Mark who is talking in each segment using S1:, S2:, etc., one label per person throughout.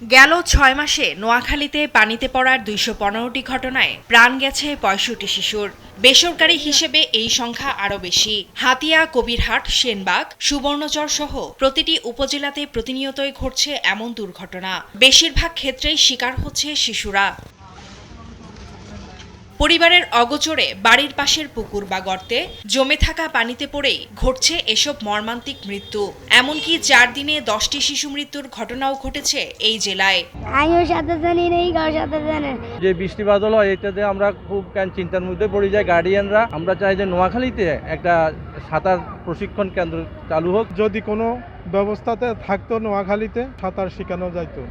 S1: গেল ৬ মাসে নোয়াখালীতে পানিতে পড়ার ২১৫টি ঘটনায় প্রাণ গেছে ৬৫ শিশুর। বেসরকারি হিসেবে এই সংখ্যা আরও বেশি। হাতিয়া, কবিরহাট, সেনবাগ, সুবর্ণচর সহ প্রতিটি উপজেলাতে প্রতিনিয়তই ঘটছে এমন দুর্ঘটনা। বেশিরভাগ ক্ষেত্রেই শিকার হচ্ছে শিশুরা। পরিবারের অগোচরে বাড়ির পাশের পুকুর বা গর্তে জমে থাকা পানিতে পড়েই ঘটছে এসব মর্মান্তিক মৃত্যু। এমনকি ৪ দিনে ১০টি শিশু মৃত্যুর ঘটনাও ঘটেছে এই জেলায়।
S2: আমিও সাথে জানি নেই, কারো সাথে জানেন।
S3: যে বৃষ্টি বাদল হয় এটাতে আমরা খুব চিন্তার মধ্যে পড়ে যাই গার্ডিয়ানরা। আমরা চাই যে নোয়াখালীতে একটা সাঁতার প্রশিক্ষণ কেন্দ্র চালু হোক।
S4: যদি কোনো ব্যবস্থাতে থাকতো নোয়াখালীতে সাঁতার শেখানো যাইতো।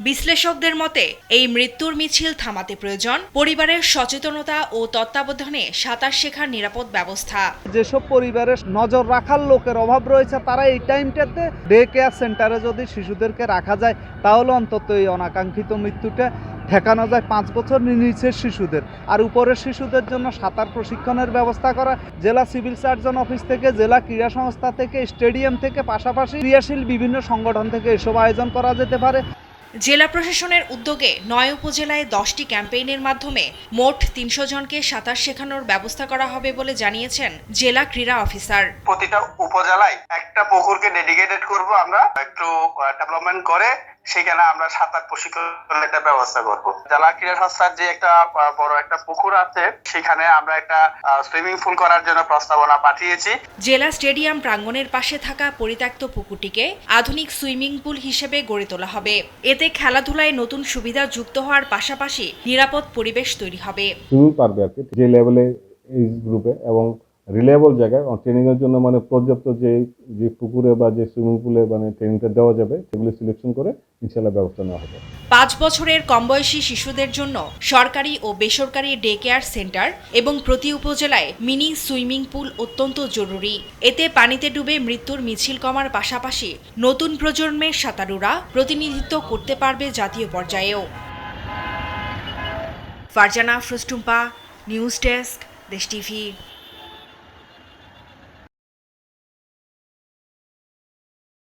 S1: বিশ্লেষকদের মতে এই মৃত্যুর মিছিল থামাতে প্রয়োজন পরিবারের সচেতনতা ও তত্ত্বাবধানে সাঁতার শেখার নিরাপদ ব্যবস্থা।
S5: যেসব পরিবারের নজর রাখার লোকের অভাব রয়েছে তারা এই টাইমটাতে ডে কেয়ার সেন্টারে যদি শিশুদেরকে রাখা যায় তাহলে অন্তত এই অনাকাঙ্ক্ষিত মৃত্যুটা ঠেকানো যায়। 5 বছর নিচের শিশুদের আর উপরের শিশুদের জন্য সাঁতার প্রশিক্ষণের ব্যবস্থা করা। জেলা সিভিল সার্জন অফিস থেকে, জেলা ক্রীড়া সংস্থা থেকে, স্টেডিয়াম থেকে, পাশাপাশি ক্রিয়াশীল বিভিন্ন সংগঠন থেকে এসব আয়োজন করা যেতে পারে।
S1: জেলা প্রশাসনের উদ্যোগে ৯ উপজেলায় 10টি ক্যাম্পেইনের মাধ্যমে মোট 300 জনকে সাঁতার শেখানোর ব্যবস্থা করা হবে বলে জানিয়েছেন জেলা ক্রীড়া অফিসার।
S6: প্রতিটা উপজেলায় একটা পুকুরকে ডেডিকেটেড করব, আমরা একটু ডেভেলপমেন্ট করে সেখানে আমরা সাঁতার প্রশিক্ষণের একটা ব্যবস্থা করব। জেলা ক্রীড়া সংস্থার যে একটা বড় একটা পুকুর আছে সেখানে আমরা একটা সুইমিং পুল করার জন্য প্রস্তাবনা পাঠিয়েছি।
S1: জেলা স্টেডিয়াম প্রাঙ্গণের পাশে থাকা পরিত্যক্ত পুকুরটিকে আধুনিক সুইমিং পুল হিসেবে গড়ে তোলা হবে। এতে খেলাধুলায় নতুন সুবিধা যুক্ত হওয়ার পাশাপাশি নিরাপদ পরিবেশ তৈরি হবে।
S7: সুইমিং পারবে আর কি যে লেভেলে এই গ্রুপে এবং রিলায়েবল জায়গায় ট্রেনিং এর জন্য পর্যাপ্ত যে পুকুরে বা যে সুইমিং পুলে ট্রেনিংটা দেওয়া যাবে সেগুলো সিলেকশন করে ইনশাআল্লাহ ব্যবস্থা নেওয়া হবে।
S1: 5 বছরের কম বয়সী শিশুদের জন্য সরকারি ও বেসরকারি ডে কেয়ার সেন্টার এবং প্রতি উপজেলায় মিনি সুইমিং পুল অত্যন্ত জরুরি। এতে পানিতে ডুবে মৃত্যুর মিছিল কমার পাশাপাশি নতুন প্রজন্মের সাঁতারুরা প্রতিনিধিত্ব করতে পারবে জাতীয় পর্যায়েও। ফারজানা ফ্রুস্টুম্পা, নিউজ ডেস্ক, দেশ টিভি।